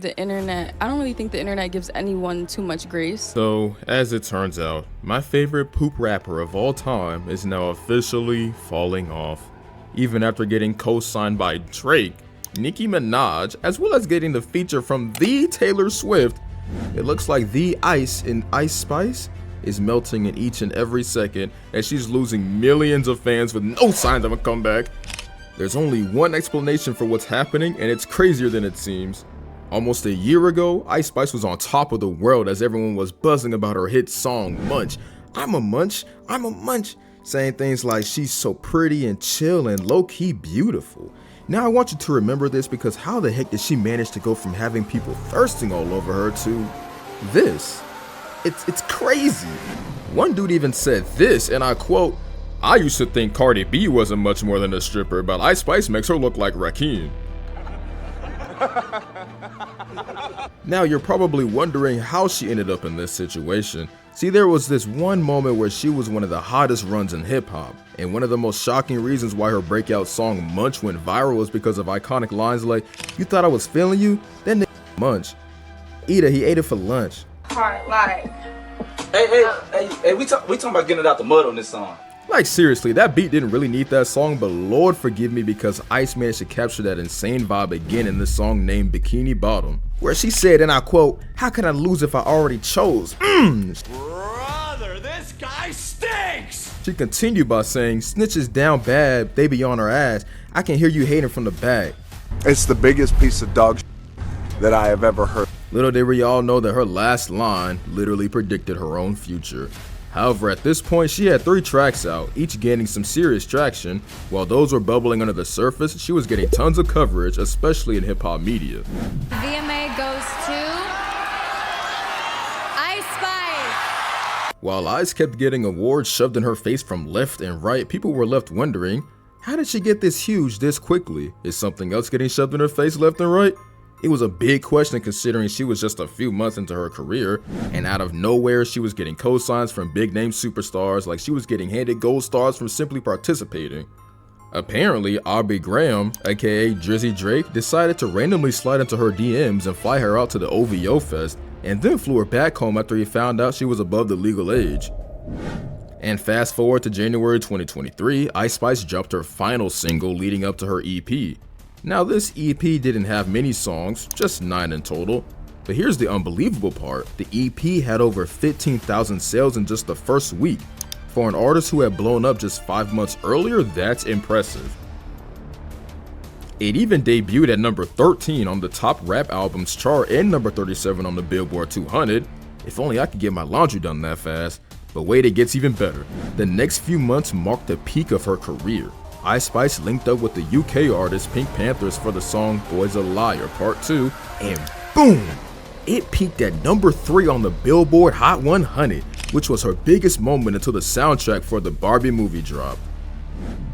The internet, I don't really think the internet gives anyone too much grace. So, as it turns out, my favorite poop rapper of all time is now officially falling off. Even after getting co-signed by Drake, Nicki Minaj, as well as getting the feature from the Taylor Swift, it looks like the ice in Ice Spice is melting in each and every second as she's losing millions of fans with no signs of a comeback. There's only one explanation for what's happening, and it's crazier than it seems. Almost a year ago, Ice Spice was on top of the world as everyone was buzzing about her hit song, Munch. I'm a munch, saying things like she's so pretty and chill and low-key beautiful. Now I want you to remember this, because how the heck did she manage to go from having people thirsting all over her to this? It's crazy. One dude even said this, and I quote, "I used to think Cardi B wasn't much more than a stripper, but Ice Spice makes her look like Rakim." Now you're probably wondering how she ended up in this situation. See, there was this one moment where she was one of the hottest runs in hip hop, and one of the most shocking reasons why her breakout song Munch went viral was because of iconic lines like, "You thought I was feeling you? That nigga Munch. Eat it, he ate it for lunch." Hard life. Hey, we talking about getting it out the mud on this song. Like seriously, that beat didn't really need that song, but Lord forgive me because Ice managed to capture that insane vibe again in this song named Bikini Bottom, where she said, and I quote, "How can I lose if I already chose? Brother, this guy stinks!" She continued by saying, "Snitches down bad, they be on her ass. I can hear you hating from the back." It's the biggest piece of dog that I have ever heard. Little did we all know that her last line literally predicted her own future. However, at this point, she had 3 tracks out, each gaining some serious traction. While those were bubbling under the surface, she was getting tons of coverage, especially in hip-hop media. VMA goes to Ice Spice. While Ice kept getting awards shoved in her face from left and right, people were left wondering, how did she get this huge this quickly? Is something else getting shoved in her face left and right? It was a big question considering she was just a few months into her career, and out of nowhere she was getting co-signs from big name superstars, like she was getting handed gold stars from simply participating. Apparently, Aubrey Graham, aka Drizzy Drake, decided to randomly slide into her DMs and fly her out to the OVO Fest, and then flew her back home after he found out she was above the legal age. And fast forward to January 2023, Ice Spice dropped her final single leading up to her EP. Now this EP didn't have many songs, just 9 in total, but here's the unbelievable part. The EP had over 15,000 sales in just the first week. For an artist who had blown up just 5 months earlier, that's impressive. It even debuted at number 13 on the top rap albums chart and number 37 on the Billboard 200. If only I could get my laundry done that fast. But wait, it gets even better. The next few months marked the peak of her career. Ice Spice linked up with the UK artist Pink Panthers for the song Boy's a Liar Part 2, and boom! It peaked at number 3 on the Billboard Hot 100, which was her biggest moment until the soundtrack for the Barbie movie dropped.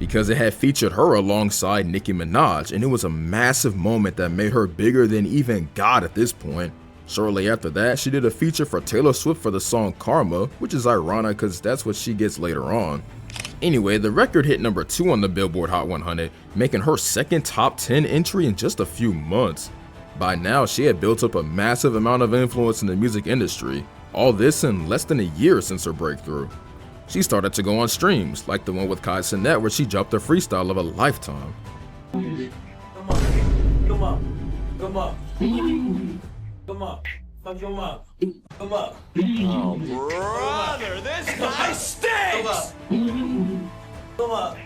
Because it had featured her alongside Nicki Minaj, and it was a massive moment that made her bigger than even God at this point. Shortly after that, she did a feature for Taylor Swift for the song Karma, which is ironic because that's what she gets later on. Anyway, the record hit number 2 on the Billboard Hot 100, making her second top 10 entry in just a few months. By now, she had built up a massive amount of influence in the music industry, all this in less than a year since her breakthrough. She started to go on streams, like the one with Kai Cenat where she dropped a freestyle of a lifetime. Come up. Oh, brother, this guy stinks! Come up.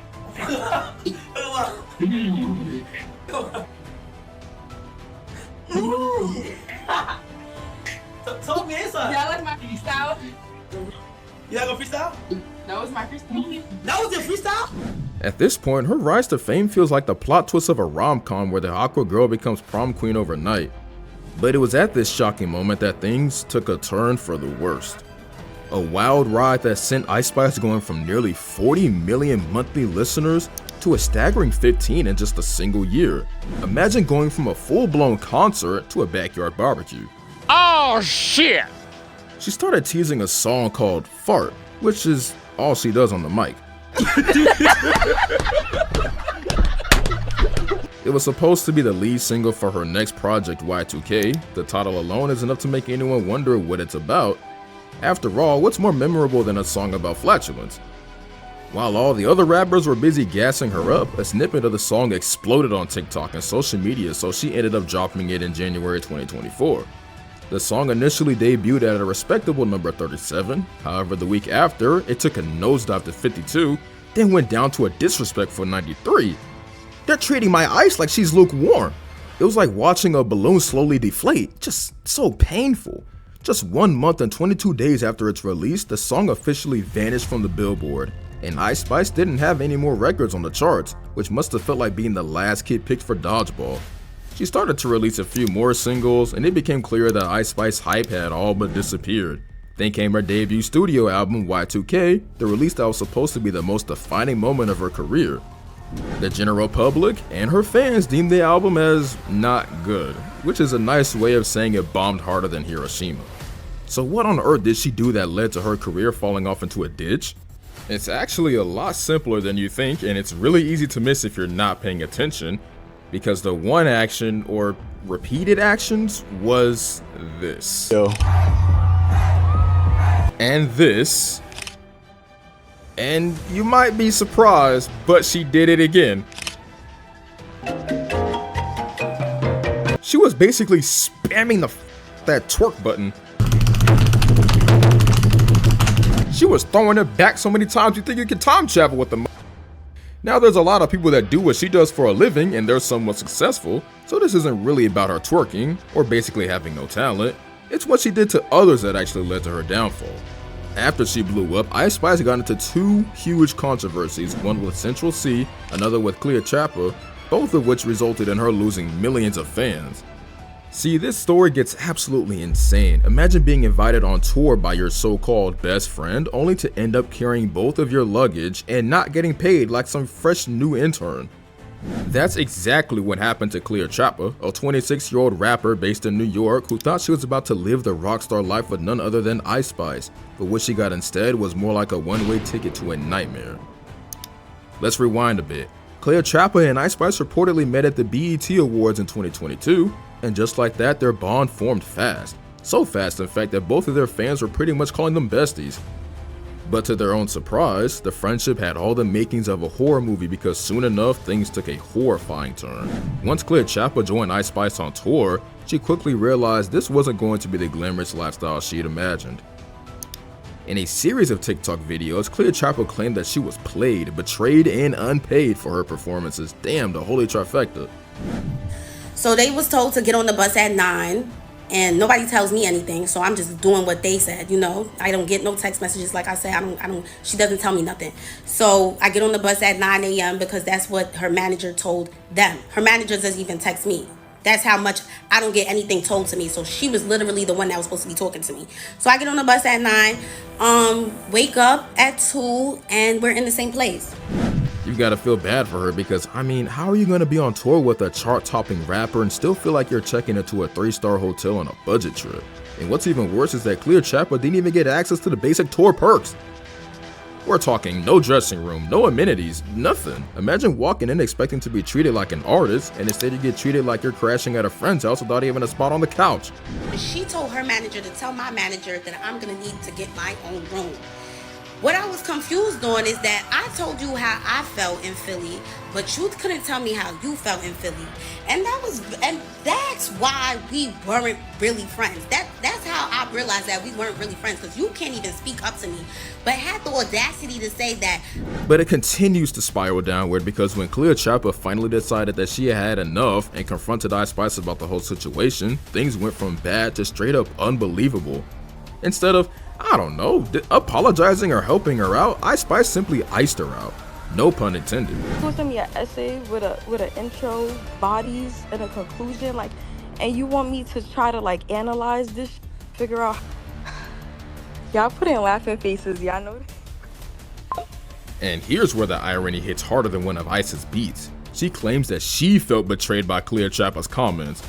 Talk me inside. Y'all like my freestyle? You like a freestyle? That was my freestyle. That was your freestyle? At this point, her rise to fame feels like the plot twist of a rom-com where the awkward girl becomes prom queen overnight. But it was at this shocking moment that things took a turn for the worst. A wild ride that sent Ice Spice going from nearly 40 million monthly listeners to a staggering 15 in just a single year. Imagine going from a full-blown concert to a backyard barbecue. Oh, shit! She started teasing a song called Fart, which is all she does on the mic. It was supposed to be the lead single for her next project, Y2K. The title alone is enough to make anyone wonder what it's about. After all, what's more memorable than a song about flatulence? While all the other rappers were busy gassing her up, a snippet of the song exploded on TikTok and social media, so she ended up dropping it in January 2024. The song initially debuted at a respectable number 37, however the week after, it took a nosedive to 52, then went down to a disrespectful 93. They're treating my ice like she's lukewarm. It was like watching a balloon slowly deflate, just so painful. Just 1 month and 22 days after its release, the song officially vanished from the Billboard, and Ice Spice didn't have any more records on the charts, which must have felt like being the last kid picked for dodgeball. She started to release a few more singles, and it became clear that Ice Spice hype had all but disappeared. Then came her debut studio album, Y2K, the release that was supposed to be the most defining moment of her career. The general public and her fans deemed the album as not good, which is a nice way of saying it bombed harder than Hiroshima. So what on earth did she do that led to her career falling off into a ditch? It's actually a lot simpler than you think, and it's really easy to miss if you're not paying attention, because the one action, or repeated actions, was this. And this. And you might be surprised, but she did it again. She was basically spamming that twerk button. She was throwing it back so many times you think you can time travel with them. Now there's a lot of people that do what she does for a living and they're somewhat successful, so this isn't really about her twerking, or basically having no talent. It's what she did to others that actually led to her downfall. After she blew up, Ice Spice got into two huge controversies, one with Central C, another with Cleo Trappa, both of which resulted in her losing millions of fans. See, this story gets absolutely insane. Imagine being invited on tour by your so-called best friend, only to end up carrying both of your luggage and not getting paid like some fresh new intern. That's exactly what happened to Cleo Trappa, a 26-year-old rapper based in New York who thought she was about to live the rockstar life with none other than Ice Spice, but what she got instead was more like a one-way ticket to a nightmare. Let's rewind a bit. Cleo Trappa and Ice Spice reportedly met at the BET Awards in 2022, and just like that, their bond formed fast. So fast, in fact, that both of their fans were pretty much calling them besties. But to their own surprise, the friendship had all the makings of a horror movie because soon enough, things took a horrifying turn. Once Cleo Trappa joined Ice Spice on tour, she quickly realized this wasn't going to be the glamorous lifestyle she'd imagined. In a series of TikTok videos, Cleo Trappa claimed that she was played, betrayed, and unpaid for her performances. Damn, the holy trifecta. So they was told to get on the bus at 9, and nobody tells me anything, so I'm just doing what they said, you know. I don't get no text messages, like I said, I don't, she doesn't tell me nothing. So I get on the bus at 9 a.m. because that's what her manager told them. Her manager doesn't even text me. That's how much I don't get anything told to me. So she was literally the one that was supposed to be talking to me. So I get on the bus at 9, wake up at 2, and we're in the same place. You gotta feel bad for her because, I mean, how are you gonna be on tour with a chart-topping rapper and still feel like you're checking into a 3-star hotel on a budget trip? And what's even worse is that Cleo Trappa didn't even get access to the basic tour perks. We're talking no dressing room, no amenities, nothing. Imagine walking in expecting to be treated like an artist, and instead you get treated like you're crashing at a friend's house without even a spot on the couch. She told her manager to tell my manager that I'm gonna need to get my own room. What I was confused on is that I told you how I felt in Philly, but you couldn't tell me how you felt in Philly. And that's why we weren't really friends. That's how I realized that we weren't really friends, because you can't even speak up to me, but had the audacity to say that. But it continues to spiral downward because when Cleo Trappa finally decided that she had enough and confronted Ice Spice about the whole situation, things went from bad to straight up unbelievable. Instead of, I don't know, apologizing or helping her out, Ice Spice simply iced her out. No pun intended. You want to send me an essay with an intro, bodies, and a conclusion, like, and you want me to try to like analyze this, figure out. Y'all put in laughing faces, y'all know. And here's where the irony hits harder than one of Ice's beats. She claims that she felt betrayed by Cleo Trappa's comments.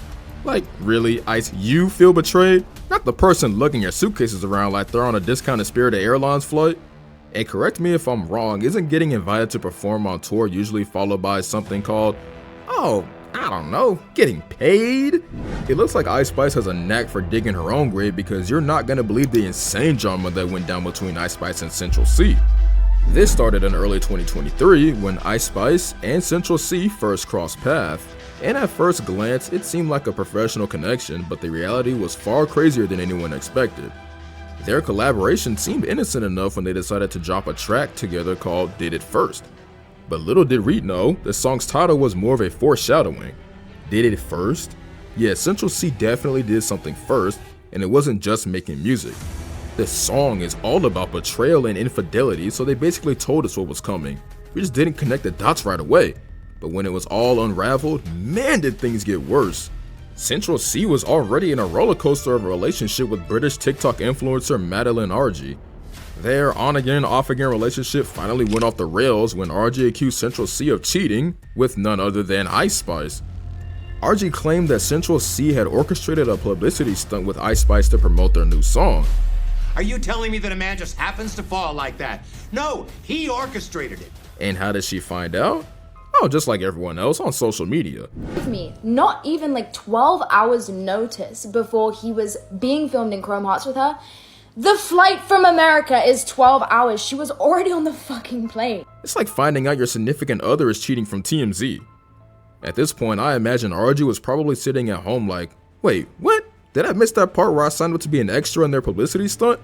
Like, really, Ice, you feel betrayed? Not the person lugging your suitcases around like they're on a discounted Spirit Airlines flight? And correct me if I'm wrong, isn't getting invited to perform on tour usually followed by something called, oh, I don't know, getting paid? It looks like Ice Spice has a knack for digging her own grave because you're not gonna believe the insane drama that went down between Ice Spice and Central C. This started in early 2023 when Ice Spice and Central C first crossed paths, and at first glance it seemed like a professional connection, but the reality was far crazier than anyone expected. Their collaboration seemed innocent enough when they decided to drop a track together called Did It First. But little did Reed know, the song's title was more of a foreshadowing. Did it first? Yeah, Central C definitely did something first, and it wasn't just making music. This song is all about betrayal and infidelity, so they basically told us what was coming. We just didn't connect the dots right away. But when it was all unraveled, man did things get worse. Central C was already in a roller coaster of a relationship with British TikTok influencer Madeline RG. Their on-again, off-again relationship finally went off the rails when RG accused Central C of cheating with none other than Ice Spice. RG claimed that Central C had orchestrated a publicity stunt with Ice Spice to promote their new song. Are you telling me that a man just happens to fall like that? No, he orchestrated it. And how did she find out? Oh, just like everyone else on social media. With me, not even like 12 hours notice before he was being filmed in Chrome Hearts with her. The flight from America is 12 hours. She was already on the fucking plane. It's like finding out your significant other is cheating from TMZ. At this point, I imagine RG was probably sitting at home like, wait, what? Did I miss that part where I signed up to be an extra in their publicity stunt?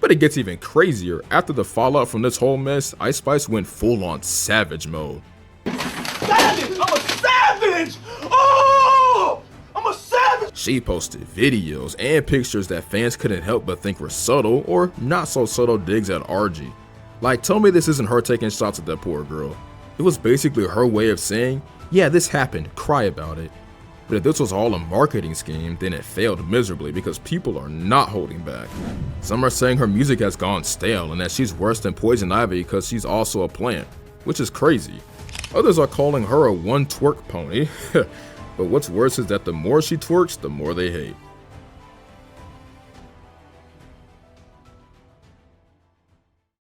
But it gets even crazier. After the fallout from this whole mess, Ice Spice went full on savage mode. Savage! I'm a savage! Oh! I'm a savage! She posted videos and pictures that fans couldn't help but think were subtle or not so subtle digs at RG. Like, tell me this isn't her taking shots at that poor girl. It was basically her way of saying, yeah, this happened, cry about it. But if this was all a marketing scheme, then it failed miserably because people are not holding back. Some are saying her music has gone stale and that she's worse than Poison Ivy because she's also a plant, which is crazy. Others are calling her a one twerk pony, but what's worse is that the more she twerks, the more they hate.